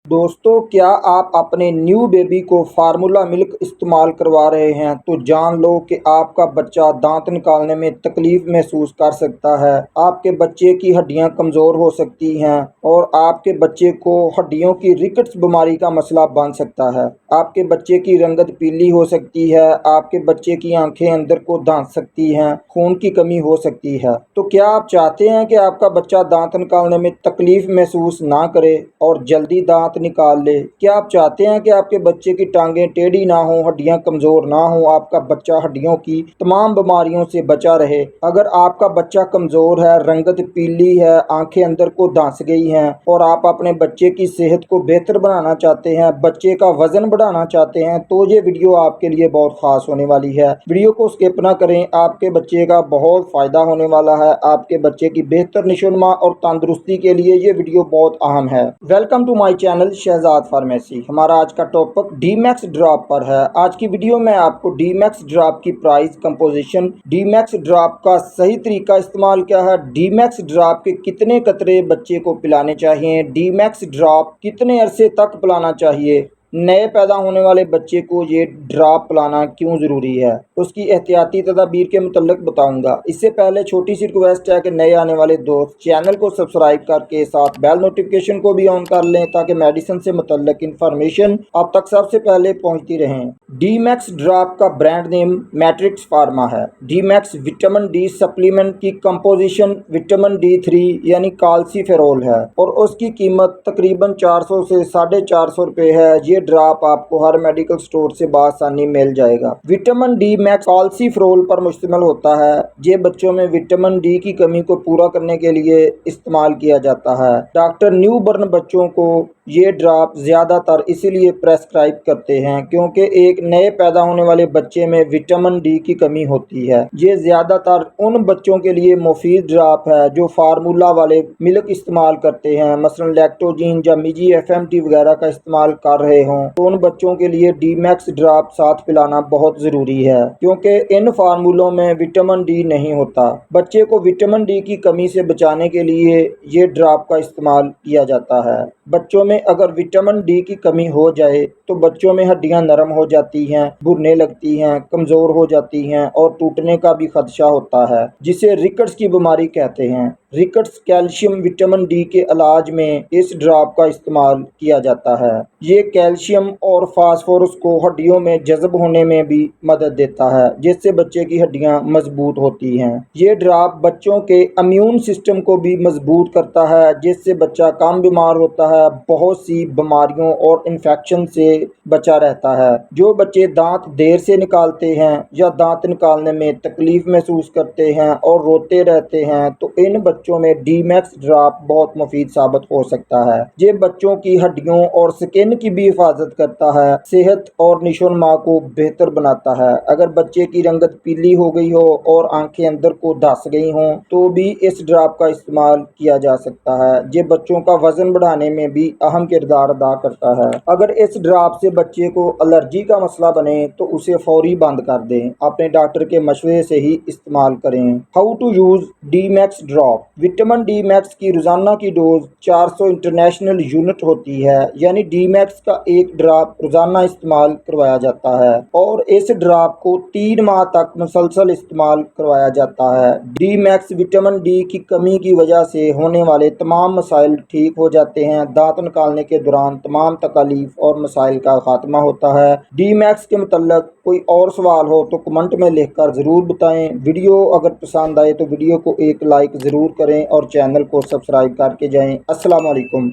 दोस्तों, क्या आप अपने न्यू बेबी को फार्मूला मिल्क इस्तेमाल करवा रहे हैं तो जान लो कि आपका बच्चा दांत निकालने में तकलीफ महसूस कर सकता है। आपके बच्चे की हड्डियां कमज़ोर हो सकती हैं और आपके बच्चे को हड्डियों की रिकेट्स बीमारी का मसला बन सकता है। आपके बच्चे की रंगत पीली हो सकती है, आपके बच्चे की आंखें अंदर को धांध सकती हैं, खून की कमी हो सकती है। तो क्या आप चाहते हैं कि आपका बच्चा दांत निकालने में तकलीफ महसूस ना करे और जल्दी दांत निकाल ले? क्या आप चाहते हैं कि आपके बच्चे की टांगें टेढ़ी ना हो, हड्डियां कमजोर ना हो, आपका बच्चा हड्डियों की तमाम बीमारियों से बचा रहे? अगर आपका बच्चा कमजोर है, रंगत पीली है, आंखें अंदर को धंस गई हैं और आप अपने बच्चे की सेहत को बेहतर बनाना चाहते हैं, बच्चे का वजन बढ़ाना चाहते हैं, तो ये वीडियो आपके लिए बहुत खास होने वाली है। वीडियो को स्किप ना करें, आपके बच्चे का बहुत फायदा होने वाला है। आपके बच्चे की बेहतर निशोनमा और तंदुरुस्ती के लिए ये वीडियो बहुत अहम है। Welcome to my channel Shahzad pharmacy. हमारा आज का टॉपिक डी मैक्स ड्रॉप पर है। आज की वीडियो में आपको डी मैक्स ड्रॉप की price, composition, D max drop का सही तरीका इस्तेमाल क्या है, डी मैक्स ड्रॉप के कितने कतरे बच्चे को पिलाने चाहिए, डी मैक्स ड्रॉप कितने अरसे तक पिलाना चाहिए, नए पैदा होने वाले बच्चे को ये ड्रॉप पिलाना क्यों ज़रूरी है, उसकी एहतियाती तदाबीर के मुतल्लिक बताऊंगा। इससे पहले छोटी सी रिक्वेस्ट है कि नए आने वाले दोस्त चैनल को सब्सक्राइब करके साथ बेल नोटिफिकेशन को भी ऑन कर लें ताकि मेडिसिन से मुतल्लिक इन्फॉर्मेशन आप तक सबसे पहले पहुंचती रहें। डी मैक्स ड्रॉप का ब्रांड नेम मैट्रिक्स फार्मा है। D max vitamin D supplement की कंपोजिशन विटामिन D3 यानी काल्सीफेरोल है और उसकी कीमत तकरीबन 400 से 450 रुपये है। ये ड्रॉप आपको हर मेडिकल स्टोर से बआसानी मिल जाएगा। विटामिन डी मैक्स काल्सीफेरोल पर मुश्तमिल होता है। ये बच्चों में विटामिन डी की कमी को पूरा करने के लिए इस्तेमाल किया जाता है। डॉक्टर न्यू बॉर्न बच्चों को ये ड्रॉप ज़्यादातर इसीलिए प्रेस्क्राइब करते हैं क्योंकि एक नए पैदा होने वाले बच्चे में विटामिन डी की कमी होती है। ये ज़्यादातर उन बच्चों के लिए मुफीद ड्रॉप है जो फार्मूला वाले मिल्क इस्तेमाल करते हैं, मसलन लैक्टोजीन या मिजी FMT वगैरह का इस्तेमाल कर रहे हों, तो उन बच्चों के लिए डी मैक्स ड्रॉप साथ पिलाना बहुत ज़रूरी है क्योंकि इन फार्मूलों में विटामिन डी नहीं होता। बच्चे को विटामिन डी की कमी से बचाने के लिए ये ड्रॉप का इस्तेमाल किया जाता है। बच्चों में अगर विटामिन डी की कमी हो जाए तो बच्चों में हड्डियां नरम हो जाती हैं, भुरने लगती हैं, कमज़ोर हो जाती हैं और टूटने का भी खदशा होता है, जिसे रिकेट्स की बीमारी कहते हैं। रिकेट्स कैल्शियम विटामिन डी के इलाज में इस ड्रॉप का इस्तेमाल किया जाता है। ये कैल्शियम और फास्फोरस को हड्डियों में जज़ब होने में भी मदद देता है, जिससे बच्चे की हड्डियां मजबूत होती हैं। ये ड्रॉप बच्चों के इम्यून सिस्टम को भी मजबूत करता है, जिससे बच्चा कम बीमार होता है, बहुत सी बीमारियों और इन्फेक्शन से बचा रहता है। जो बच्चे दांत देर से निकालते हैं या दांत निकालने में तकलीफ महसूस करते हैं और रोते रहते हैं, तो इन बच्चों में डी मैक्स ड्रॉप बहुत मुफीद साबित हो सकता है। ये बच्चों की हड्डियों और स्किन की भी हिफाजत करता है, सेहत और निशोनमा को बेहतर बनाता है। अगर बच्चे की रंगत पीली हो गई हो और आंखें अंदर को धंस गई हों तो भी इस ड्रॉप का इस्तेमाल किया जा सकता है। ये बच्चों का वजन बढ़ाने में भी अहम किरदार अदा करता है। अगर इस ड्रॉप से बच्चे को एलर्जी का मसला बने तो उसे फौरी बंद कर दें, अपने डॉक्टर के मशवरे से ही इस्तेमाल करें। How to use D max drop. Vitamin D max की रोजाना की डोज 400 इंटरनेशनल यूनिट होती है, यानी डी मैक्स का एक ड्रॉप रोजाना इस्तेमाल करवाया जाता है और इस ड्रॉप को 3 माह तक मुसलसल इस्तेमाल करवाया जाता है। डी मैक्स विटामिन डी की कमी की वजह से होने वाले तमाम मसाइल ठीक हो जाते हैं। दांत निकालने के दौरान तमाम तकलीफ और मसाइल का खात्मा होता है। डी मैक्स के मुतल्लक कोई और सवाल हो तो कमेंट में लिखकर ज़रूर बताएं। वीडियो अगर पसंद आए तो वीडियो को एक लाइक ज़रूर करें और चैनल को सब्सक्राइब करके जाएं। अस्सलाम वालेकुम।